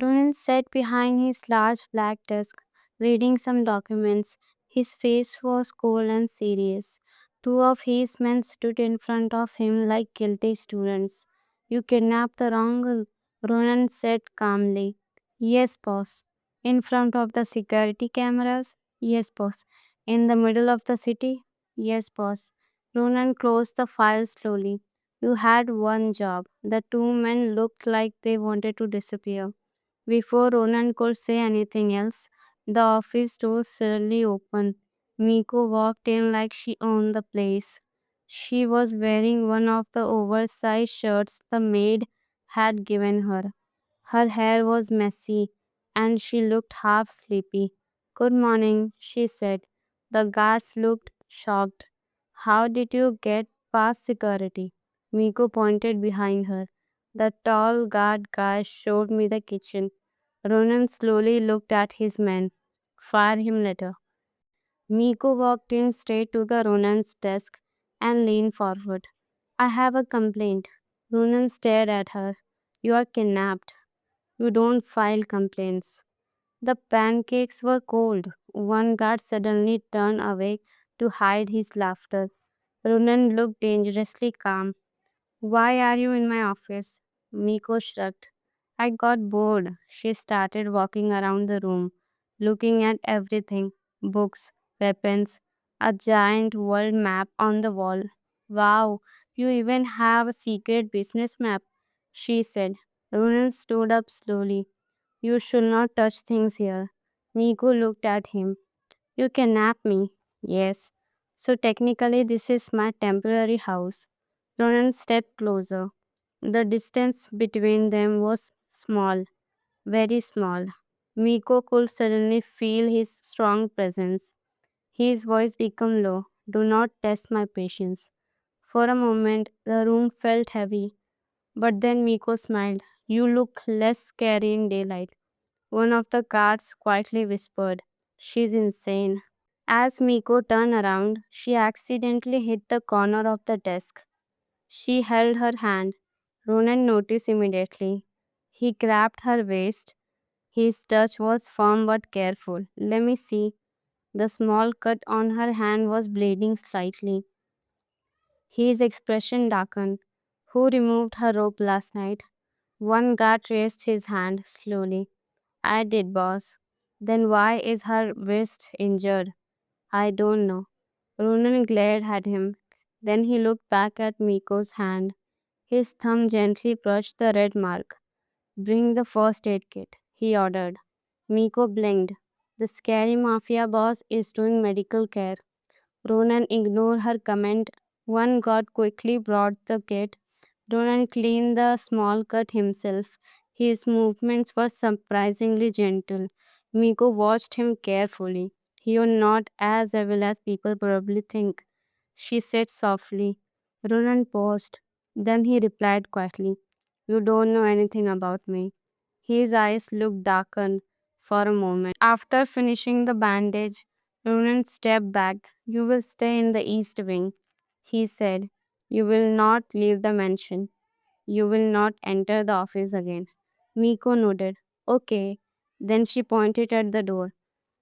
Ronan sat behind his large black desk, reading some documents. His face was cold and serious. Two of his men stood in front of him like guilty students. You kidnapped the wrong girl, Ronan said calmly. Yes, boss. In front of the security cameras? Yes, boss. In the middle of the city? Yes, boss. Ronan closed the file slowly. You had one job. The two men looked like they wanted to disappear. Before Ronan could say anything else, the office door suddenly opened. Miko walked in like she owned the place. She was wearing one of the oversized shirts the maid had given her. Her hair was messy and she looked half sleepy. Good morning, she said. The guards looked shocked. How did you get past security? Miko pointed behind her. The tall guard guy showed me the kitchen. Ronan slowly looked at his men. Fire him later. Miko walked in straight to the Ronan's desk and leaned forward. I have a complaint. Ronan stared at her. You are kidnapped. You don't file complaints. The pancakes were cold. One guard suddenly turned away to hide his laughter. Ronan looked dangerously calm. Why are you in my office? Miko shrugged. I got bored. She started walking around the room, looking at everything books, weapons, a giant world map on the wall. Wow, you even have a secret business map, she said. Ronan stood up slowly. You should not touch things here. Miko looked at him. You can nap me. Yes. So technically, this is my temporary house. Ronan stepped closer. The distance between them was small, very small. Miko could suddenly feel his strong presence. His voice became low. Do not test my patience. For a moment, the room felt heavy, but then Miko smiled. You look less scary in daylight. One of the guards quietly whispered, She's insane. As Miko turned around, she accidentally hit the corner of the desk. She held her hand. Ronan noticed immediately. He grabbed her waist. His touch was firm but careful. Let me see. The small cut on her hand was bleeding slightly. His expression darkened. Who removed her rope last night? One guard raised his hand slowly. I did, boss. Then why is her wrist injured? I don't know. Ronan glared at him. Then he looked back at Miko's hand. His thumb gently brushed the red mark. Bring the first aid kit, he ordered. Miko blinked. The scary mafia boss is doing medical care. Ronan ignored her comment. One guard quickly brought the kit. Ronan cleaned the small cut himself. His movements were surprisingly gentle. Miko watched him carefully. You're not as evil as people probably think, she said softly. Ronan paused. Then he replied quietly, You don't know anything about me. His eyes looked darkened for a moment. After finishing the bandage, Ronan stepped back. You will stay in the east wing, he said. You will not leave the mansion. You will not enter the office again. Miko nodded. Okay. Then she pointed at the door.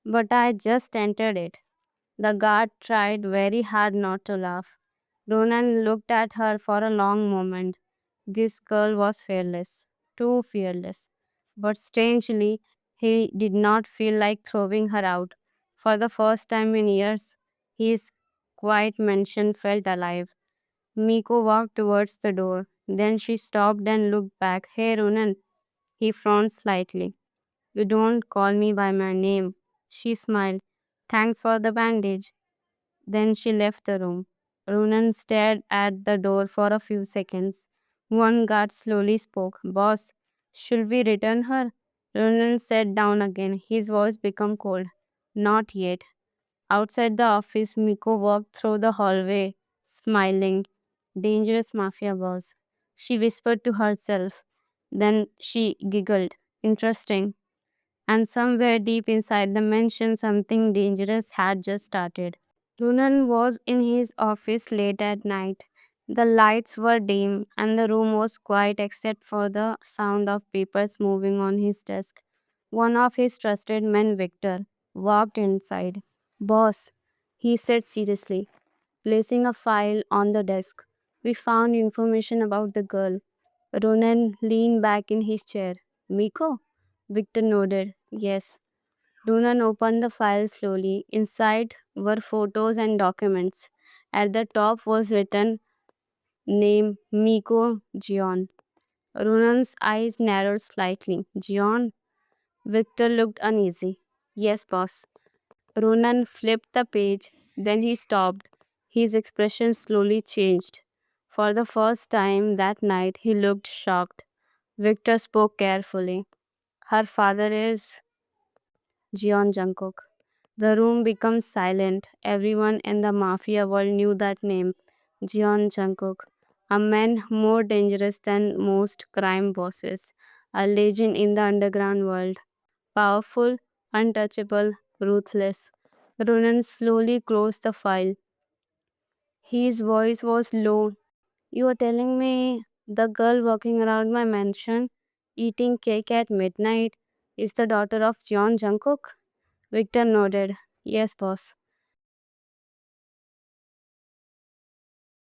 But I just entered it. The guard tried very hard not to laugh. Ronan looked at her for a long moment. This girl was fearless, too fearless. But strangely, he did not feel like throwing her out. For the first time in years, his quiet mansion felt alive. Miko walked towards the door. Then she stopped and looked back. Hey, Ronan. He frowned slightly. You don't call me by my name. She smiled. Thanks for the bandage. Then she left the room. Ronan stared at the door for a few seconds. One guard slowly spoke. Boss, should we return her? Ronan sat down again. His voice became cold. Not yet. Outside the office, Miko walked through the hallway, smiling. Dangerous mafia boss. She whispered to herself. Then she giggled. Interesting. And somewhere deep inside the mansion, something dangerous had just started. Ronan was in his office late at night. The lights were dim and the room was quiet except for the sound of papers moving on his desk. One of his trusted men, Victor, walked inside. Boss, he said seriously, placing a file on the desk. We found information about the girl. Ronan leaned back in his chair. Miko? Victor nodded. Yes. Ronan opened the file slowly. Inside were photos and documents. At the top was written name Miko Gion. Ronan's eyes narrowed slightly. Gion? Victor looked uneasy. Yes, boss. Ronan flipped the page, then he stopped. His expression slowly changed. For the first time that night, he looked shocked. Victor spoke carefully. Her father is Jeon Jungkook. The room became silent. Everyone in the mafia world knew that name, Jeon Jungkook, a man more dangerous than most crime bosses, a legend in the underground world, powerful, untouchable, ruthless. Ronan slowly closed the file. His voice was low. You are telling me the girl walking around my mansion, eating cake at midnight, is the daughter of Jeon Jungkook? Victor nodded. Yes, boss.